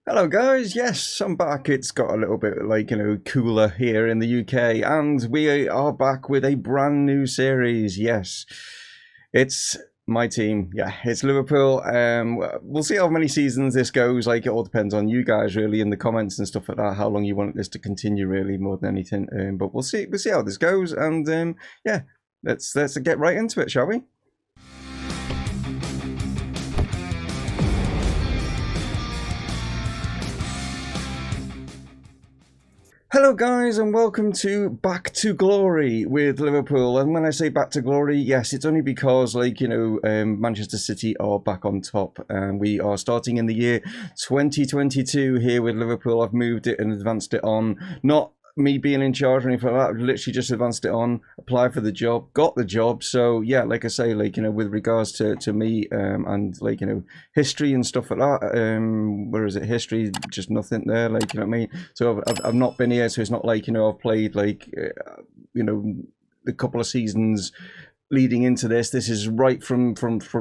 Hello guys, yes, I'm back. It's got a little bit cooler here in the UK, and we are back with a brand new series. Yes, it's my team. Yeah, it's Liverpool. We'll see how many seasons this goes. Like, it all depends on you guys, really, in the comments and stuff like that. How long you want this to continue, really, more than anything. But we'll see. We'll see how this goes, and yeah, let's get right into it, shall we? Hello, guys, and welcome to Back to Glory with Liverpool. And when I say Back to Glory, yes, it's only because, Manchester City are back on top, and we are starting in the year 2022 here with Liverpool. I've moved it and advanced it on. Not me being in charge or anything like that. I've literally just advanced it on, applied for the job, got the job. So yeah, like I say, with regards to me and history and stuff like that. Where is it? History, just nothing there. You know what I mean? So I've not been here, so it's not I've played a couple of seasons leading into this. This is right from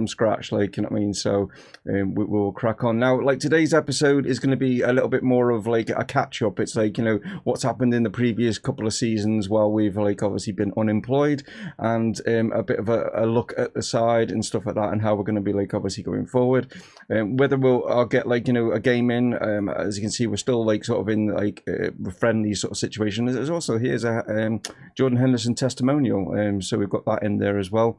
scratch, you know what I mean? So we'll crack on now. Today's episode is going to be a little bit more of a catch up. It's what's happened in the previous couple of seasons while we've obviously been unemployed, and a bit of a look at the side and stuff like that, and how we're going to be obviously going forward. Whether I'll get a game in. As you can see, we're still sort of in a friendly sort of situation. There's also, here's a Jordan Henderson testimonial, so we've got that in there as well.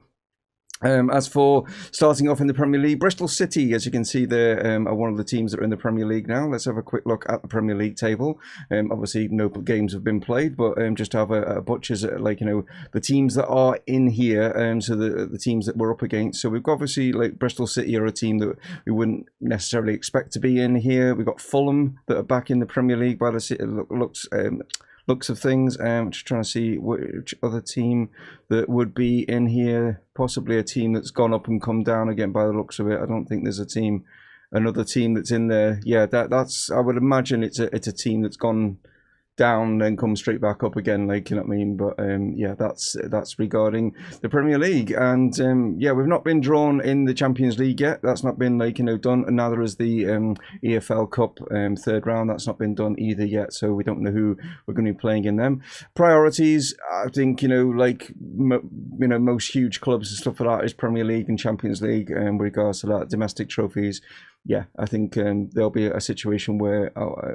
As for starting off in the Premier League, Bristol City, as you can see there, are one of the teams that are in the Premier League now. Let's have a quick look at the Premier League table. Obviously, no games have been played, but just to have a butcher's at the teams that are in here. So the teams that we're up against. So we've got obviously Bristol City are a team that we wouldn't necessarily expect to be in here. We've got Fulham that are back in the Premier League by the looks of things. Just trying to see which other team that would be in here. Possibly a team that's gone up and come down again by the looks of it. I don't think there's another team that's in there. Yeah, that's. I would imagine it's a team that's gone down then come straight back up again, you know what I mean? But yeah, that's regarding the Premier League. And yeah, we've not been drawn in the Champions League yet. That's not been done, and neither is the EFL Cup third round. That's not been done either yet, so we don't know who we're going to be playing in them. Priorities, I think, most huge clubs and stuff like that is Premier League and Champions League. With regards to that, domestic trophies, yeah, I think there'll be a situation where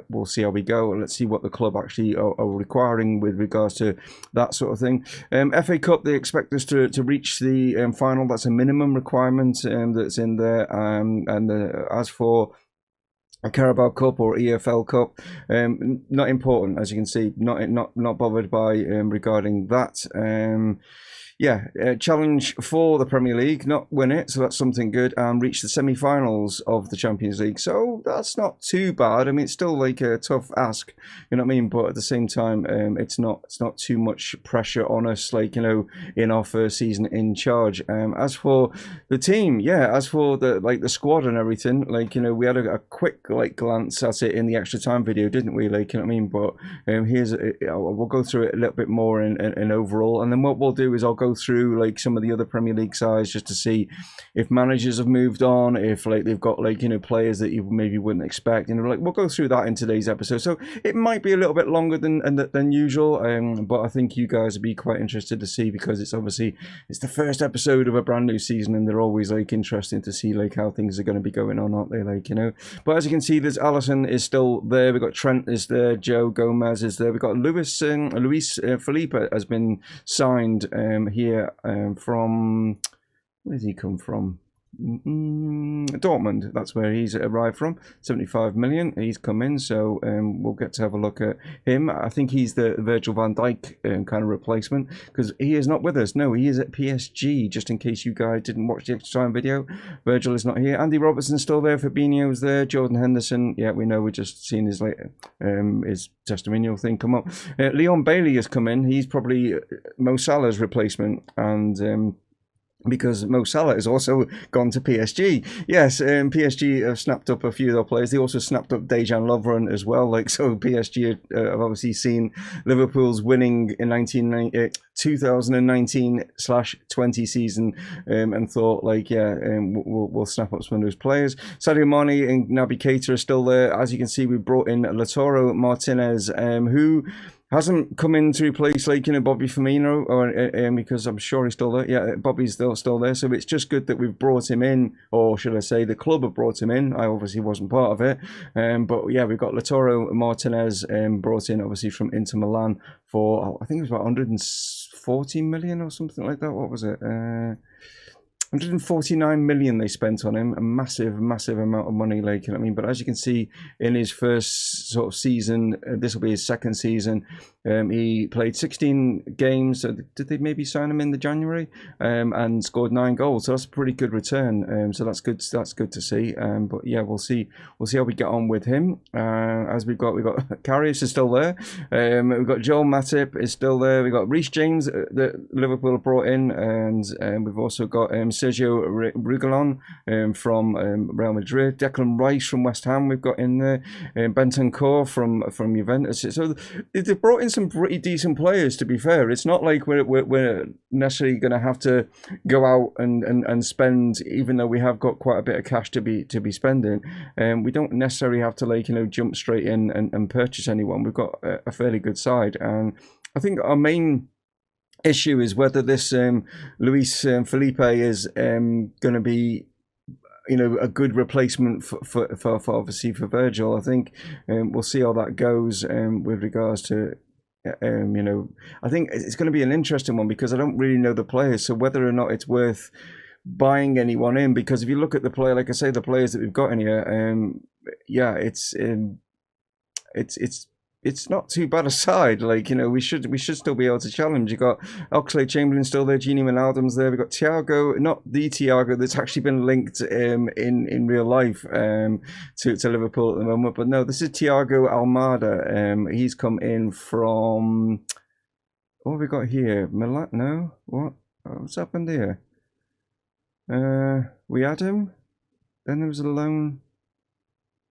we'll see how we go. Let's see what the club actually are requiring with regards to that sort of thing. FA Cup, they expect us to reach the final. That's a minimum requirement that's in there. As for a Carabao Cup or EFL Cup, not important, as you can see. Not bothered by regarding that. Yeah, challenge for the Premier League, not win it, so that's something good, and reach the semi-finals of the Champions League. So that's not too bad. I mean, it's still a tough ask, you know what I mean? But at the same time, it's not too much pressure on us, in our first season in charge. As for the team, yeah, as for the squad and everything, we had a quick glance at it in the extra time video, didn't we? You know what I mean? But we'll go through it a little bit more in overall, and then what we'll do is I'll go through some of the other Premier League sides just to see if managers have moved on, if they've got players that you maybe wouldn't expect. We'll go through that in today's episode. So it might be a little bit longer than usual, but I think you guys would be quite interested to see, because it's the first episode of a brand new season, and they're always interesting to see how things are going to be going on, aren't they? But as you can see, there's Alisson is still there. We've got Trent is there. Joe Gomez is there. We've got Luis Felipe has been signed here from, where does he come from? Dortmund, that's where he's arrived from. 75 million, he's come in, so we'll get to have a look at him. I think he's the Virgil van Dijk kind of replacement, because he is not with us. No, he is at PSG, just in case you guys didn't watch the extra time video. Virgil is not here. Andy Robertson's still there. Fabinho's there. Jordan Henderson, yeah, we know, we're just seeing his testimonial thing come up. Leon Bailey has come in. He's probably Mo Salah's replacement, and because Mo Salah has also gone to PSG. Yes, PSG have snapped up a few of their players. They also snapped up Dejan Lovren as well. Like, so PSG have obviously seen Liverpool's winning in 2019/20 season and thought, like, yeah, we'll snap up some of those players. Sadio Mane and Naby Keita are still there. As you can see, we brought in Lautaro Martinez, who hasn't come in to replace, like, Bobby Firmino, or because I'm sure he's still there. Yeah, Bobby's still there. So it's just good that we've brought him in, or should I say, the club have brought him in. I obviously wasn't part of it, but yeah, we've got Lautaro Martinez brought in, obviously from Inter Milan for, I think it was about 140 million or something like that. What was it? 149 million they spent on him, a massive amount of money, like, but as you can see, in his first sort of season, this will be his second season, he played 16 games. Did they maybe sign him in the January, and scored 9 goals, so that's a pretty good return, so that's good to see. But yeah, we'll see how we get on with him. As we've got Karius is still there, we've got Joel Matip is still there, we've got Reece James that Liverpool have brought in, and we've also got Sergio Reguilon from Real Madrid, Declan Rice from West Ham we've got in there, Bentancur from Juventus. So they've brought in some pretty decent players, to be fair. It's not like we're necessarily going to have to go out and spend, even though we have got quite a bit of cash to be spending. We don't necessarily have to, like, jump straight in and purchase anyone. We've got a fairly good side, and I think our main issue is whether this Luis Felipe is going to be a good replacement for obviously for Virgil. I think we'll see how that goes with regards to I think it's going to be an interesting one, because I don't really know the players, so whether or not it's worth buying anyone in, because if you look at the player, like I say, the players that we've got in here, yeah, it's not too bad a side. Like, we should still be able to challenge. You got Oxlade-Chamberlain still there, Gini Wijnaldum's there. We've got Thiago, not the Thiago that's actually been linked in real life to Liverpool at the moment, but no, this is Thiago Almada. He's come in from, what have we got here? Milan? No, what's happened here? We had him, then there was a loan.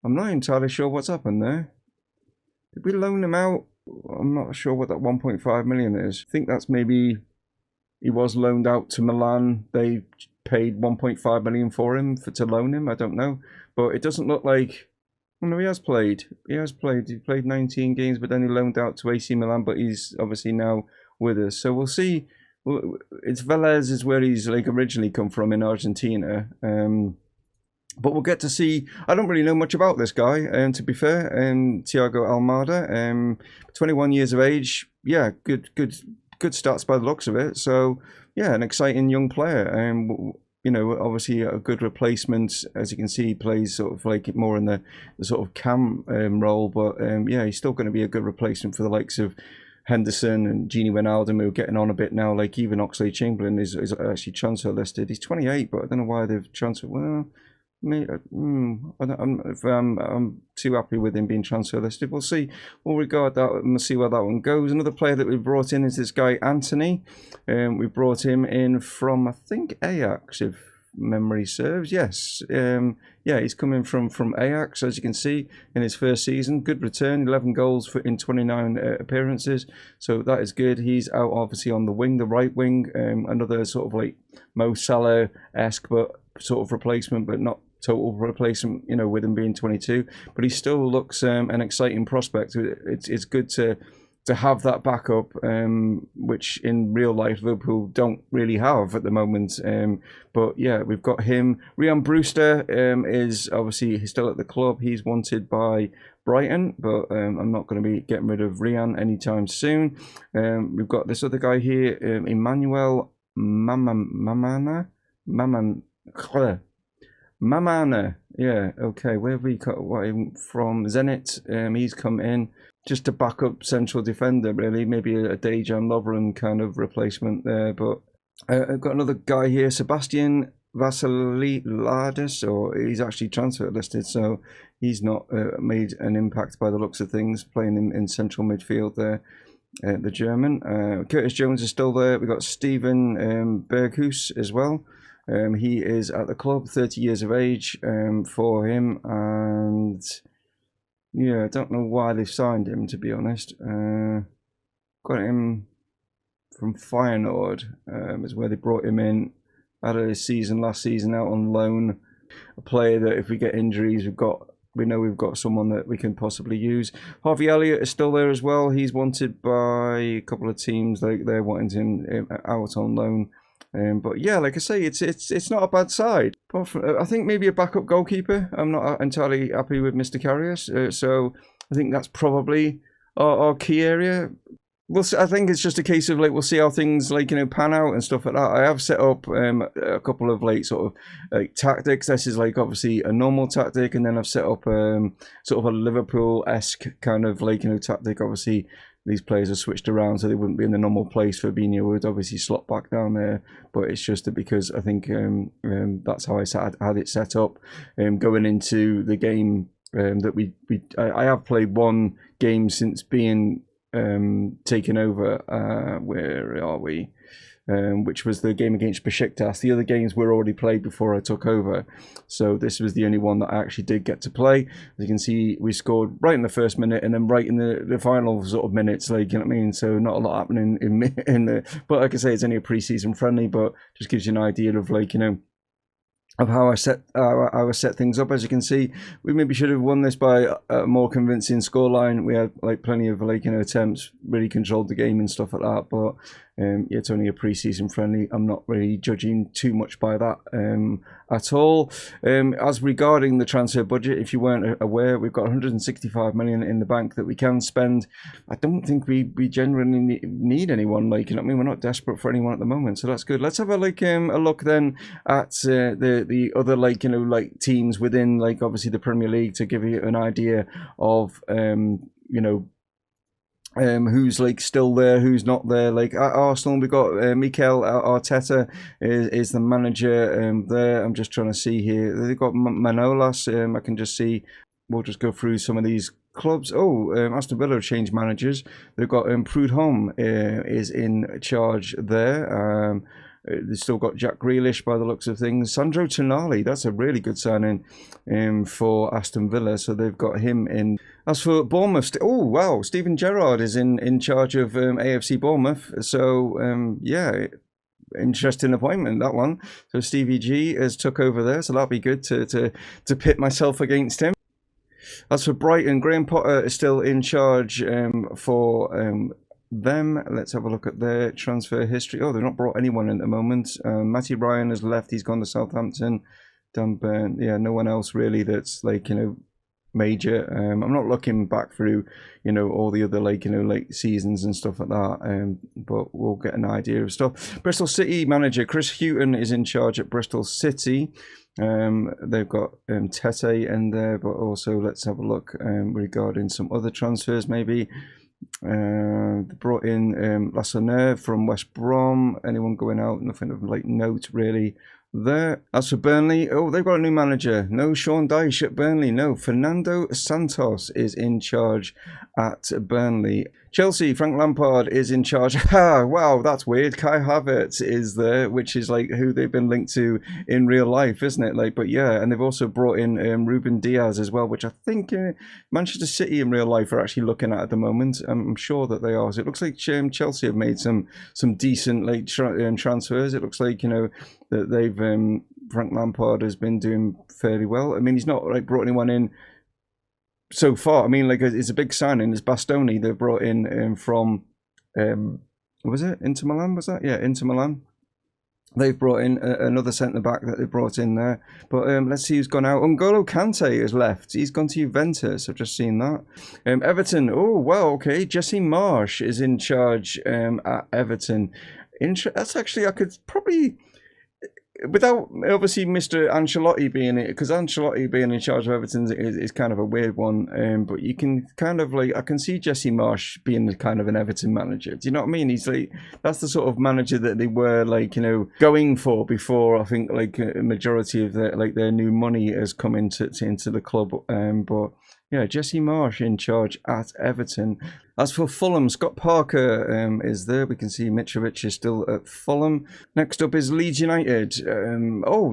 I'm not entirely sure what's happened there. Did we loan him out? I'm not sure what that 1.5 million is. I think that's maybe he was loaned out to Milan. They paid 1.5 million for him to loan him. I don't know, but it doesn't look like. Oh, no, he has played. He played 19 games, but then he loaned out to AC Milan. But he's obviously now with us, so we'll see. It's Velez is where he's, like, originally come from in Argentina. But we'll get to see. I don't really know much about this guy, to be fair. Thiago Almada, 21 years of age. Yeah, good stats by the looks of it. So yeah, an exciting young player. Obviously a good replacement. As you can see, he plays sort of like more in the sort of cam role. But yeah, he's still going to be a good replacement for the likes of Henderson and Gini Wijnaldum, who are getting on a bit now. Like, even Oxlade-Chamberlain is actually transfer listed. He's 28, but I don't know why they've transferred. Well, I'm too happy with him being transfer listed. We'll see. We'll regard that and we'll see where that one goes. Another player that we brought in is this guy Anthony. We brought him in from, I think, Ajax, if memory serves. Yes. Yeah, he's coming from Ajax, as you can see, in his first season. Good return, 11 goals in 29 appearances. So that is good. He's out obviously on the wing, the right wing. Another sort of like Mo Salah-esque, but sort of replacement, but not total replacement, with him being 22, but he still looks an exciting prospect. It's good to have that backup, which in real life Liverpool don't really have at the moment. But yeah, we've got him. Ryan Brewster is obviously still at the club. He's wanted by Brighton, but I'm not going to be getting rid of Ryan anytime soon. We've got this other guy here, Emmanuel Mamana. Mamana, yeah, okay. Where have we got from? Zenit. He's come in just to back up central defender, really. Maybe a Dejan Lovren kind of replacement there. But I've got another guy here, Sebastian Vassiliadis, or he's actually transfer listed, so he's not made an impact by the looks of things, playing in central midfield there. the German. Curtis Jones is still there. We've got Steven Berghus as well. He is at the club, 30 years of age for him, and yeah, I don't know why they've signed him, to be honest. Got him from Feyenoord, is where they brought him in. Had a season last season out on loan. A player that if we get injuries, we know we've got someone that we can possibly use. Harvey Elliott is still there as well. He's wanted by a couple of teams. They're wanting him out on loan. But yeah, like I say, it's not a bad side. I think maybe a backup goalkeeper. I'm not entirely happy with Mr. Karius, so I think that's probably our key area. I think it's just a case of we'll see how things pan out and stuff like that. I have set up a couple of sort of tactics. This is obviously a normal tactic, and then I've set up sort of a Liverpool-esque kind of tactic. Obviously, these players are switched around, so they wouldn't be in the normal place. Fabinho would obviously slot back down there, but it's just because I think that's how I had it set up. Going into the game that I have played one game since being taken over. Where are we? Which was the game against Besiktas. The other games were already played before I took over, so this was the only one that I actually did get to play. As you can see, we scored right in the first minute, and then right in the final sort of minutes. You know what I mean? So not a lot happening in the. But like I say, it's only a pre-season friendly, but just gives you an idea of of how I set things up. As you can see, we maybe should have won this by a more convincing scoreline. We had plenty of attempts, really controlled the game and stuff like that. But it's only a pre-season friendly. I'm not really judging too much by that at all. As regarding the transfer budget, if you weren't aware, we've got 165 million in the bank that we can spend. I don't think we genuinely need anyone. You know what I mean? We're not desperate for anyone at the moment, so that's good. Let's have a look then at the other teams within obviously the Premier League to give you an idea of who's still there, who's not there. At Arsenal, we've got Mikel Arteta is the manager there. I'm just trying to see here. They've got Manolas. I can just see. We'll just go through some of these clubs. Aston Villa have changed managers. They've got Prudhomme is in charge there. They've still got Jack Grealish by the looks of things. Sandro Tonali, that's a really good signing for Aston Villa. So they've got him in. As for Bournemouth, Steven Gerrard is in charge of AFC Bournemouth. So yeah, interesting appointment, that one. So Stevie G has took over there. So that'll be good to pit myself against him. As for Brighton, Graham Potter is still in charge for them. Let's have a look at their transfer history. They've not brought anyone in at the moment. Matty Ryan has left. He's gone to Southampton. Dan Burn. Yeah, no one else really that's major. I'm not looking back through all the other seasons and stuff like that, but we'll get an idea of stuff. Bristol City manager Chris Hughton is in charge at Bristol City. They've got Tete in there, but also let's have a look regarding some other transfers maybe. They brought in Lassonere from West Brom. Anyone going out? Nothing of note really there. As for Burnley, they've got a new manager. No Sean Dyche at Burnley. No, Fernando Santos is in charge at Burnley. Chelsea, Frank Lampard is in charge. Wow, that's weird. Kai Havertz is there, which is who they've been linked to in real life, isn't it? But yeah, and they've also brought in Ruben Diaz as well, which I think Manchester City in real life are actually looking at the moment. I'm sure that they are. So it looks like Chelsea have made some decent transfers. It looks like that they've Frank Lampard has been doing fairly well. I mean, he's not brought anyone in so far. I mean, it's a big signing. It's Bastoni they've brought in from what was it? Inter Milan, was that? Yeah, Inter Milan. They've brought in another centre back that they brought in there. But let's see who's gone out. N'Golo Kante has left. He's gone to Juventus. I've just seen that. Everton. Okay. Jesse Marsh is in charge at Everton. That's actually, I could probably, without obviously Mr. Ancelotti being it, because Ancelotti being in charge of Everton is kind of a weird one. But you can kind of I can see Jesse Marsh being kind of an Everton manager. Do you know what I mean? He's that's the sort of manager that they were going for before. I think a majority of their new money has come into the club. But Yeah, Jesse Marsh in charge at Everton. As for Fulham, Scott Parker is there. We can see Mitrovic is still at Fulham. Next up is Leeds United.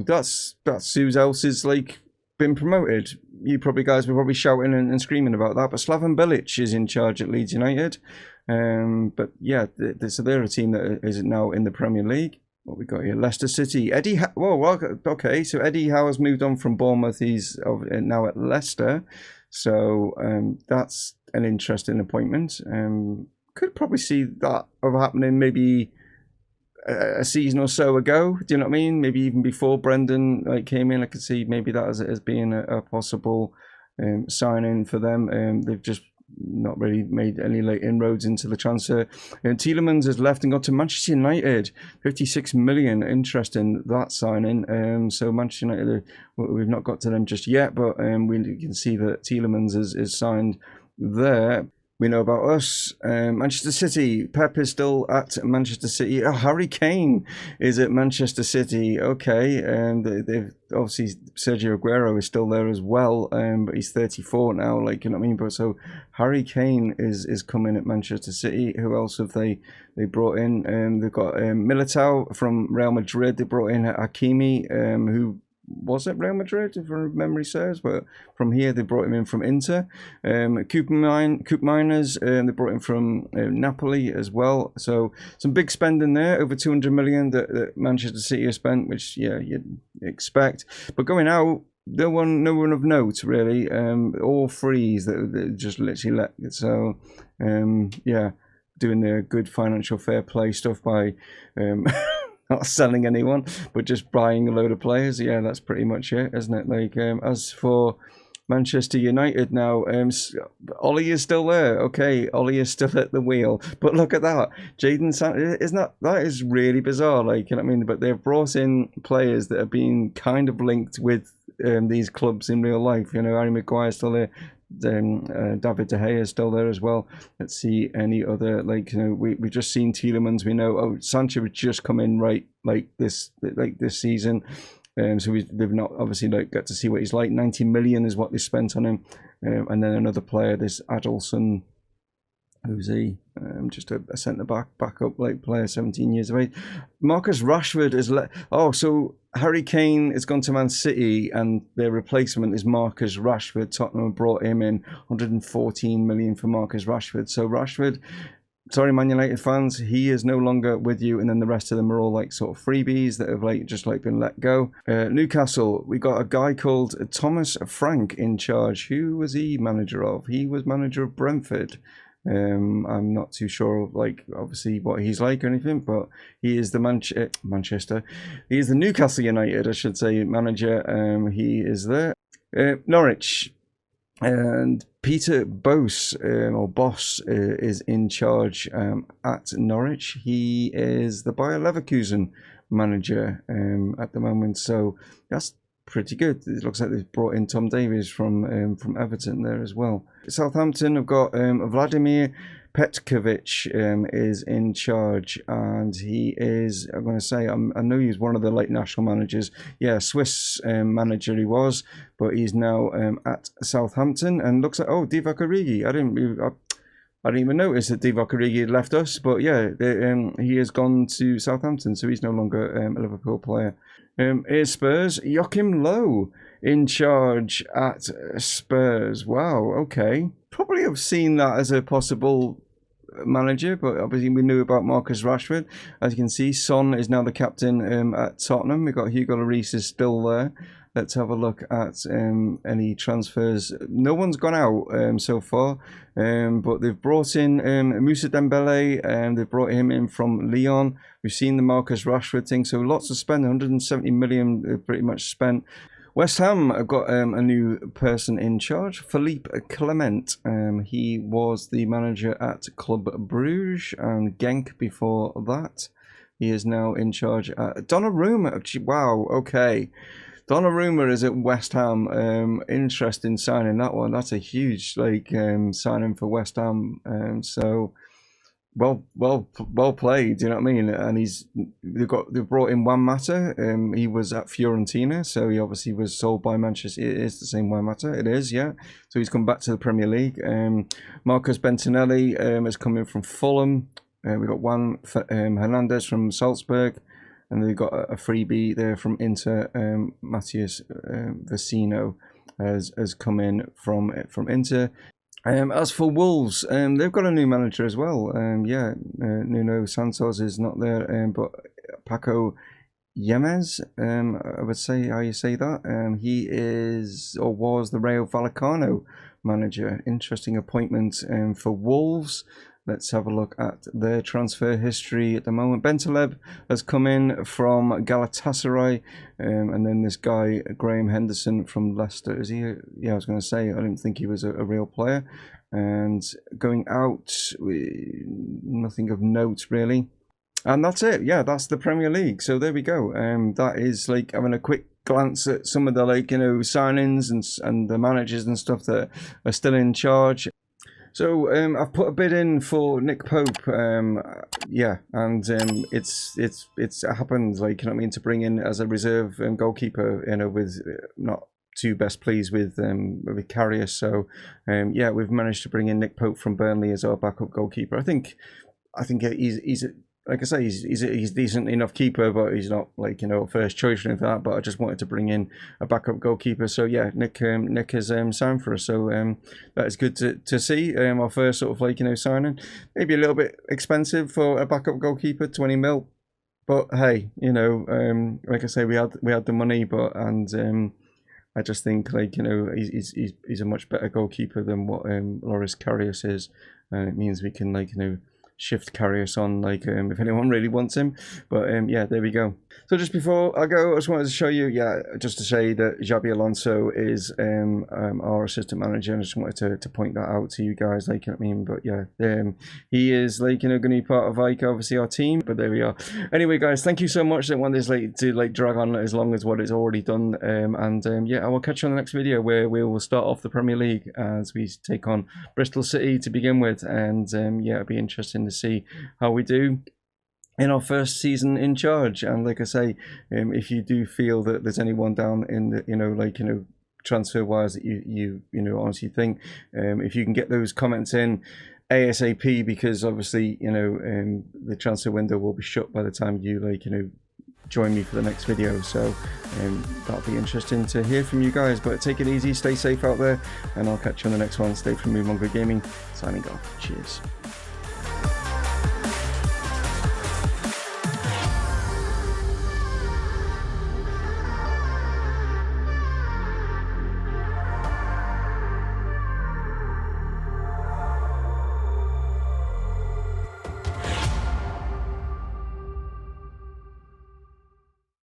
That's who else is like been promoted. You probably guys were probably shouting and screaming about that. But Slaven Bilic is in charge at Leeds United. But yeah, so they're a team that is now in the Premier League. What we got here? Leicester City. Okay. So Eddie Howe's moved on from Bournemouth. He's now at Leicester. So that's an interesting appointment. Could probably see that happening maybe a season or so ago. Do you know what I mean? Maybe even before Brendan came in, I could see maybe that as being a possible signing for them. They've just not really made any late inroads into the transfer. Tielemans has left and gone to Manchester United. 56 million. Interesting, that signing. So Manchester United, we've not got to them just yet, but we can see that Tielemans is signed there. We know about us. Manchester City. Pep is still at Manchester City. Oh, Harry Kane is at Manchester City. Okay. They've obviously Sergio Aguero is still there as well. But he's 34 now. Like, you know what I mean? But so Harry Kane is coming at Manchester City. Who else have they brought in? They've got Militao from Real Madrid. They brought in Hakimi, who was it Real Madrid, if memory serves, but from here they brought him in from Inter. Coop Miners, they brought him from Napoli as well. So some big spending there, over 200 million that Manchester City has spent, which you'd expect. But going out, no one of note really. All frees that just literally let. So doing the good financial fair play stuff by. Not selling anyone, but just buying a load of players. Yeah, that's pretty much it, isn't it? Like, as for Manchester United now, Ollie is still there. Okay, Ollie is still at the wheel. But look at that. Jadon Sancho, that is really bizarre. Like, you know what I mean? But they've brought in players that have been kind of linked with these clubs in real life. You know, Harry Maguire's still there. David De Gea is still there as well. Let's see any other, like, you know, we've just seen Tielemans. We know Sancho would just come in this season, so they've not obviously got to see what he's like. 90 million is what they spent on him, and then another player, this Adelson. Who's he? Just a centre backup player, 17 years of age. Marcus Rashford is so Harry Kane has gone to Man City, and their replacement is Marcus Rashford. Tottenham brought him in, 114 million for Marcus Rashford. So Rashford, sorry, Man United fans, he is no longer with you, and then the rest of them are all sort of freebies that have just been let go. Newcastle, we got a guy called Thomas Frank in charge. Who was he manager of? He was manager of Brentford. I'm not too sure, obviously what he's like or anything, but he is the Manchester. He is the Newcastle United, I should say, manager. He is there. Norwich, and Peter Bosz is in charge at Norwich. He is the Bayer Leverkusen manager at the moment, so that's pretty good. It looks like they've brought in Tom Davies from Everton there as well. Southampton have got Vladimir Petkovic is in charge, and he is, I'm going to say, I know he's one of the late national managers. Yeah, Swiss manager he was, but he's now at Southampton, and looks like, Divock Origi. I didn't even notice that Divock Origi had left us, but yeah, he has gone to Southampton, so he's no longer a Liverpool player. Here's Spurs. Joachim Low in charge at Spurs. Wow, okay. Probably have seen that as a possible manager, but obviously we knew about Marcus Rashford. As you can see, Son is now the captain at Tottenham. We've got Hugo Lloris is still there. Let's have a look at any transfers. No one's gone out so far, but they've brought in Moussa Dembele, and they've brought him in from Lyon. We've seen the Marcus Rashford thing, so lots of spend, 170 million pretty much spent. West Ham have got a new person in charge, Philippe Clement. He was the manager at Club Bruges and Genk before that. He is now in charge at Donnarumma. Wow, okay. Donnarumma is at West Ham. Interesting signing, that one. That's a huge signing for West Ham. So well played. You know what I mean? And they've brought in Juan Mata. He was at Fiorentina, so he obviously was sold by Manchester. It is the same Juan Mata. It is, yeah. So he's come back to the Premier League. Marcos Bentinelli has come in from Fulham. We've got Juan Hernandez from Salzburg, and then we've got a freebie there from Inter. Matthias Vecino has come in from Inter. As for Wolves, they've got a new manager as well. Nuno Santos is not there, but Paco Yemez, I would say how you say that. He is or was the Rayo Vallecano manager. Interesting appointment for Wolves. Let's have a look at their transfer history at the moment. Bentaleb has come in from Galatasaray, and then this guy, Graham Henderson from Leicester. Is he? Yeah, I was going to say, I didn't think he was a real player. And going out, nothing of note, really. And that's it. Yeah, that's the Premier League. So there we go. That is like having a quick glance at some of the signings and the managers and stuff that are still in charge. So I've put a bid in for Nick Pope, and it's happened, to bring in as a reserve goalkeeper, with not too best pleased with Karius. So we've managed to bring in Nick Pope from Burnley as our backup goalkeeper. I think he's like I say, he's a decent enough keeper, but he's not first choice or anything like that. But I just wanted to bring in a backup goalkeeper. So yeah, Nick has signed for us. So that is good to see. Our first sort of signing. Maybe a little bit expensive for a backup goalkeeper, 20 mil. But hey, like I say, we had the money, I just think he's a much better goalkeeper than what Loris Karius is, and it means we can shift Karius on if anyone really wants him. But there we go. So just before I go, I just wanted to show you, just to say that Xabi Alonso is our assistant manager, and I just wanted to point that out to you guys, But he is going to be part of obviously our team. But there we are. Anyway, guys, thank you so much. I don't want this to drag on as long as what it's already done. I will catch you on the next video where we will start off the Premier League as we take on Bristol City to begin with, and it'll be interesting to see how we do in our first season in charge. And like I say, if you do feel that there's anyone down in the transfer wise that you honestly think, if you can get those comments in ASAP, because obviously the transfer window will be shut by the time you join me for the next video. So that'll be interesting to hear from you guys. But take it easy, stay safe out there, and I'll catch you on the next one. Stay from Mumongu Gaming, signing off. Cheers.